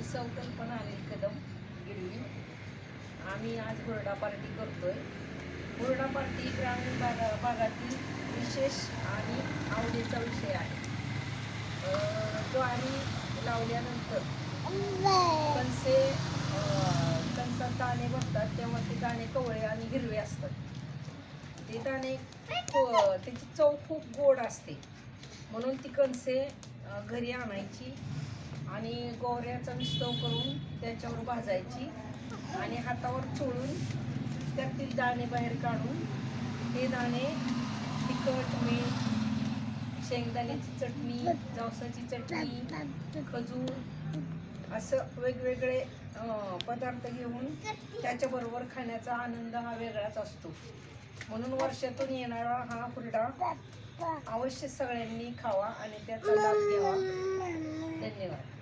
संकल्पना अनिल कदम गिरवी. आम्ही आज हुरडा पार्टी करतोय. हुरडा पार्टी ग्रामीण भागातील विशेष आणि आवडीचा विषय आहे. जो आम्ही लावल्यानंतर कणसात दाणे भरतात तेव्हा ते दाणे कवळे आणि हिरवे असतात. ते दाणे त्याची चव खूप गोड असते, म्हणून ती कणसे घरी आणायची आणि गोवऱ्याचा विस्तव करून त्याच्यावर भाजायची आणि हातावर चोळून त्यातील दाणे बाहेर काढून हे दाणे तिखट, मीठ, शेंगदाण्याची चटणी, जवसाची चटणी, खजूर असं वेगवेगळे पदार्थ घेऊन त्याच्याबरोबर खाण्याचा आनंद हा वेगळाच असतो. म्हणून वर्षातून येणारा हा हुरडा अवश्य सगळ्यांनी खावा आणि त्याचा लाभ घ्यावा. धन्यवाद.